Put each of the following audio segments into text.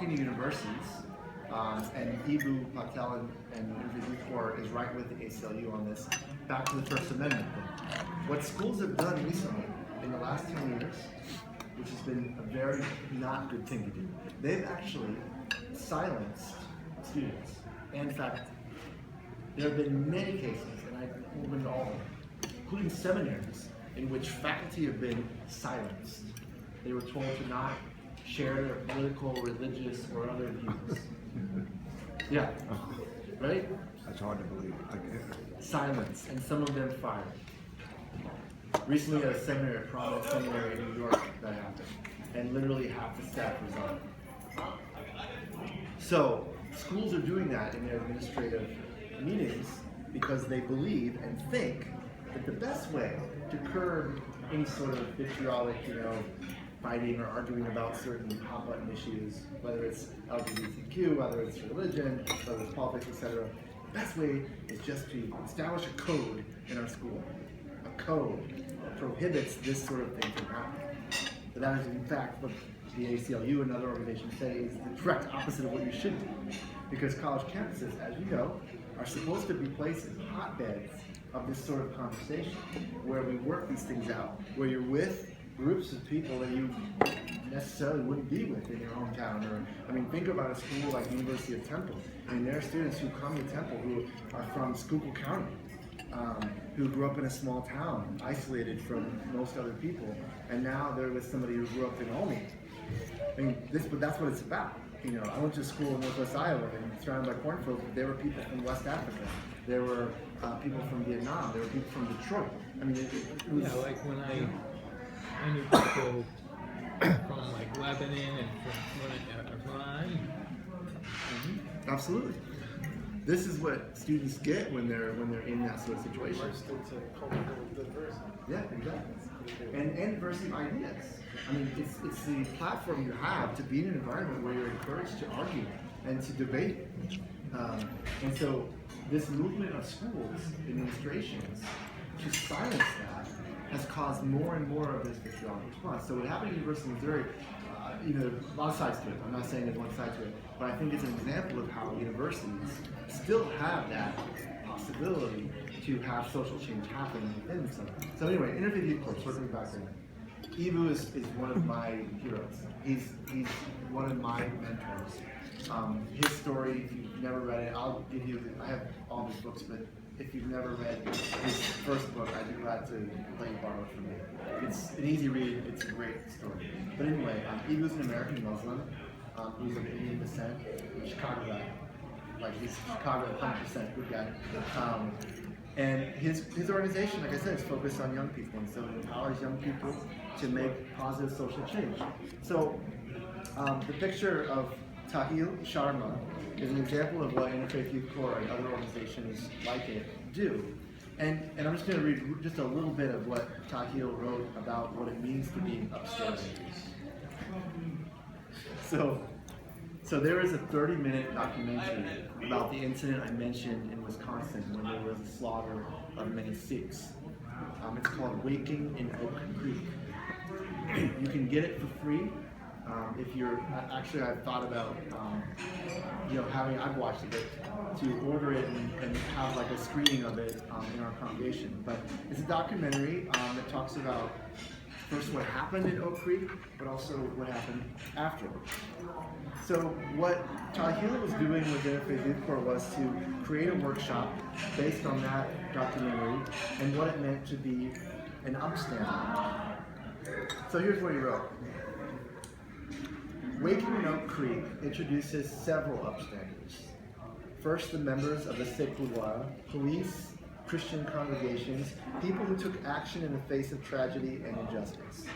talking to universities, and Ibu Patel and Interfaith Corps is right with the ACLU on this, back to the First Amendment thing. What schools have done recently, in the last 10 years, which has been a very not good thing to do, they've actually silenced students. And in fact, there have been many cases, and I won't go into all of them, including seminaries, in which faculty have been silenced. They were told to not share their political, religious, or other views. Yeah, right? That's hard to believe. Silence, and some of them fired. Recently at a seminary, a prominent seminary in New York, that happened, and literally half the staff resigned. So schools are doing that in their administrative meetings because they believe and think that the best way to curb any sort of vitriolic, fighting or arguing about certain hot button issues, whether it's LGBTQ, whether it's religion, whether it's politics, etc. The best way is just to establish a code in our school. A code that prohibits this sort of thing from happening. But that is in fact what the ACLU and other organizations say is the direct opposite of what you should do. Because college campuses, as you know, are supposed to be places, hotbeds of this sort of conversation, where we work these things out, where you're with groups of people that you necessarily wouldn't be with in your hometown. Or, think about a school like University of Temple. There are students who come to Temple who are from Schuylkill County, who grew up in a small town, isolated from most other people, and now they're with somebody who grew up in Albany. But that's what it's about. I went to school in Northwest Iowa and surrounded by cornfields, but there were people from West Africa. There were people from Vietnam. There were people from Detroit. It was... Yeah, like when I knew people from like Lebanon and from Iran. Absolutely. This is what students get when they're in that sort of situation. It's a cultural diversity. Yeah, exactly. And diversity of ideas. It's the platform you have to be in an environment where you're encouraged to argue and to debate. And so this movement of schools, administrations, to silence that has caused more and more of this vitriolic response. So what happened at the University of Missouri, a lot of sides to it. I'm not saying there's one side to it, but I think it's an example of how universities still have that possibility to have social change happen within themselves. So anyway, Interfaith Youth Corps, circling back there. Ibu is one of my heroes. He's one of my mentors. His story, if you've never read it, I'll give you, I have all his books, but if you've never read his first book, I'd be glad to let you borrow it from me. It's an easy read, it's a great story. But anyway, Ibu's an American Muslim. He's of Indian descent, Chicago guy. Like, he's Chicago 100% good guy. And his organization, like I said, is focused on young people, and so it empowers young people to make positive social change. So the picture of Tahil Sharma is an example of what Interfaith Youth Corps and other organizations like it do. And I'm just going to read just a little bit of what Tahil wrote about what it means to be upstanding. So there is a 30-minute documentary about the incident I mentioned in Wisconsin when there was a slaughter of many Sikhs. It's called Waking in Oak Creek. You can get it for free. If you're, actually I've thought about, I've watched it, to order it and have like a screening of it in our congregation. But it's a documentary that talks about first what happened in Oak Creek, but also what happened afterward. So what Tahil was doing with Interfaith Youth Corps was to create a workshop based on that documentary and what it meant to be an upstander. So here's what he wrote. Waking in Oak Creek introduces several upstanders. First, the members of the Sikh Gurdwara, police, Christian congregations, people who took action in the face of tragedy and injustice.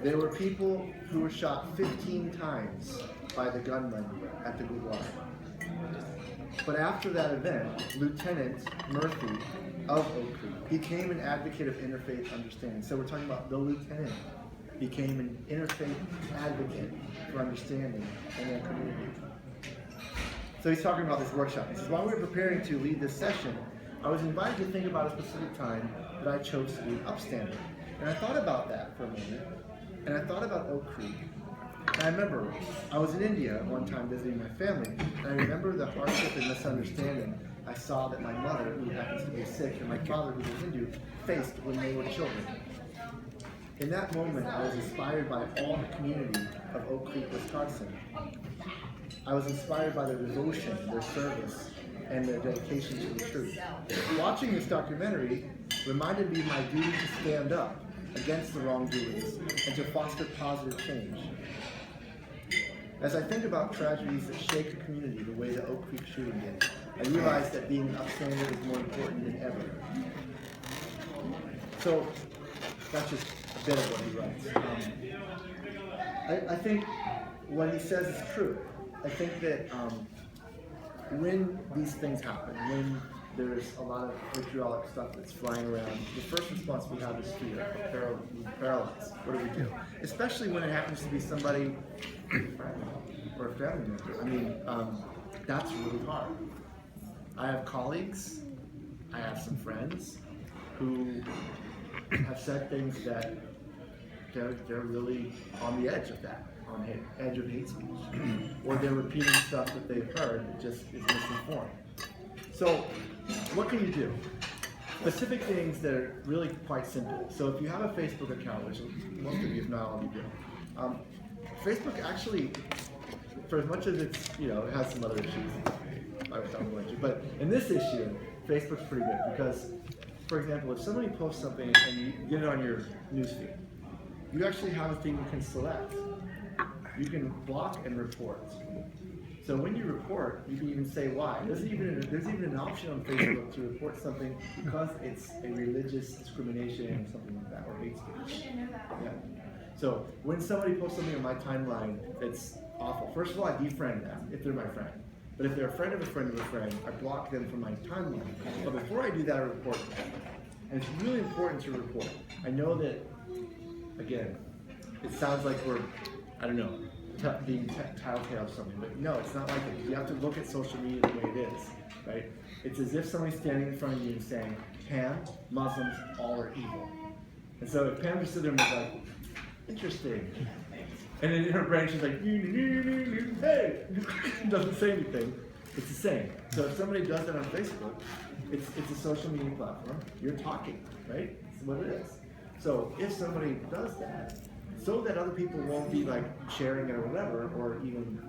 There were people who were shot 15 times by the gunmen at the Gurdwara. But after that event, Lieutenant Murphy of Oak Creek became an advocate of interfaith understanding. So we're talking about the lieutenant became an interfaith advocate for understanding in their community. So he's talking about this workshop. He says, while we were preparing to lead this session, I was invited to think about a specific time that I chose to be upstanding. And I thought about that for a moment, and I thought about Oak Creek. And I remember I was in India one time visiting my family, and I remember the hardship and misunderstanding I saw that my mother, who happens to be Sikh, and my father, who was Hindu, faced when they were children. In that moment, I was inspired by all the community of Oak Creek, Wisconsin. I was inspired by their devotion, their service, and their dedication to the truth. Watching this documentary reminded me of my duty to stand up against the wrongdoings and to foster positive change. As I think about tragedies that shake a community the way the Oak Creek shooting did, I realize that being upstanding is more important than ever. So that's just a bit of what he writes. I think what he says is true. I think that when these things happen, when there's a lot of vitriolic stuff that's flying around, the first response we have is fear, paralyzed. What do we do? Especially when it happens to be somebody, a friend or a family member. I mean, that's really hard. I have colleagues, I have some friends who have said things that they're really on the edge of that, on the edge of hate speech. Or they're repeating stuff that they've heard that just is misinformed. So, what can you do? Specific things that are really quite simple. So if you have a Facebook account, which most of you, if not all of you do, Facebook actually, for as much as it's, it has some other issues, I was talking about you, but in this issue, Facebook's pretty good because, for example, if somebody posts something and you get it on your newsfeed, you actually have a thing you can select. You can block and report. So when you report, you can even say why. There's even an option on Facebook to report something because it's a religious discrimination or something like that, or hate speech. Yeah. So when somebody posts something on my timeline that's awful, first of all, I defriend them if they're my friend. But if they're a friend of a friend of a friend, I block them from my timeline. But before I do that, I report them. And it's really important to report. I know that, again, it sounds like we're, I don't know, being telltale of something, but no, it's not like it. You have to look at social media the way it is, right? It's as if somebody's standing in front of you and saying, Pam, Muslims, all are evil. And so if Pam just stood there and was like, interesting. And then in her brain she's like, hey, doesn't say anything. It's the same. So if somebody does that on Facebook, it's a social media platform. You're talking, right? It's what it is. So if somebody does that, so that other people won't be like sharing it or whatever, or even,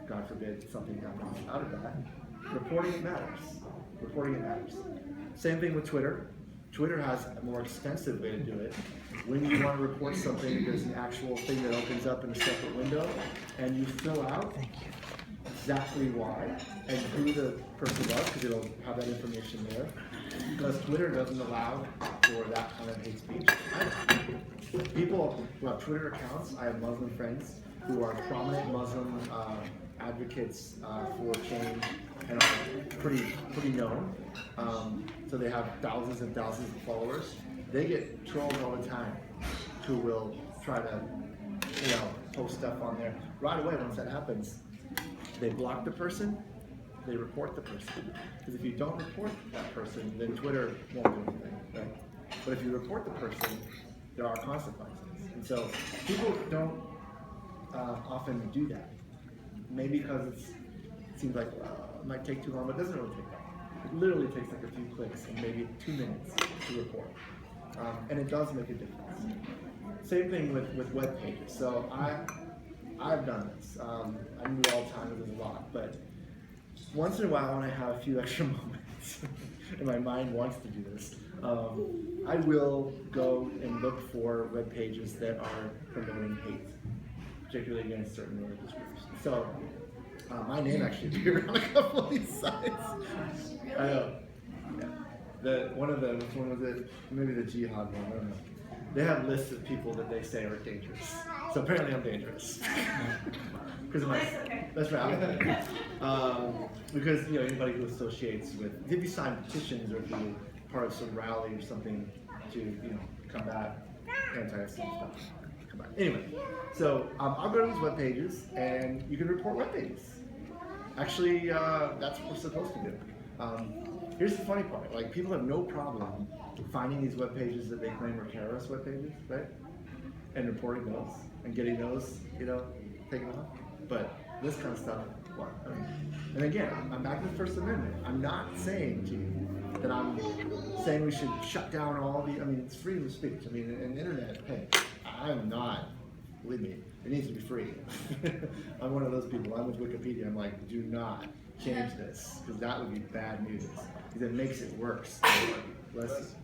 God forbid, something happens out of that, reporting it matters. Reporting it matters. Same thing with Twitter. Twitter has a more extensive way to do it. When you want to report something, there's an actual thing that opens up in a separate window, and you fill out exactly why and who the person was, because it'll have that information there. Because Twitter doesn't allow for that kind of hate speech. People who have Twitter accounts, I have Muslim friends who are prominent Muslim advocates for change and are pretty known. So they have thousands and thousands of followers. They get trolled all the time who will try to, post stuff on there. Right away, once that happens, they block the person, they report the person. Because if you don't report that person, then Twitter won't do anything, right? But if you report the person, there are consequences. And so people don't often do that. Maybe because it seems like it might take too long, but it doesn't really take that long. It literally takes like a few clicks and maybe 2 minutes to report. And it does make a difference. Same thing with web pages. So I've done this. I do it all the time, but there's a lot. But once in a while, when I have a few extra moments, and my mind wants to do this, I will go and look for web pages that are promoting hate, particularly against certain religious groups. So my name actually appeared on a couple of these sites. I know. Yeah. One of them, which one was it? Maybe the jihad one, I don't know. They have lists of people that they say are dangerous. So apparently I'm dangerous. Because that's right. Because anybody who associates with, if you sign petitions or if you're part of some rally or something to combat anti-Islam stuff. Anyway, so I'll go to these web pages and you can report web pages. Actually, that's what we're supposed to do. Here's the funny part: like people have no problem finding these web pages that they claim are terrorist web pages, right? And reporting those. and getting those, taken off. But this kind of stuff, what? And again, I'm back to the First Amendment. I'm not saying to you that I'm saying we should shut down all the, it's freedom of speech. And the internet, hey, I'm not, believe me, it needs to be free. I'm one of those people. I'm with Wikipedia. I'm like, do not change this, because that would be bad news. Because it makes it worse. Less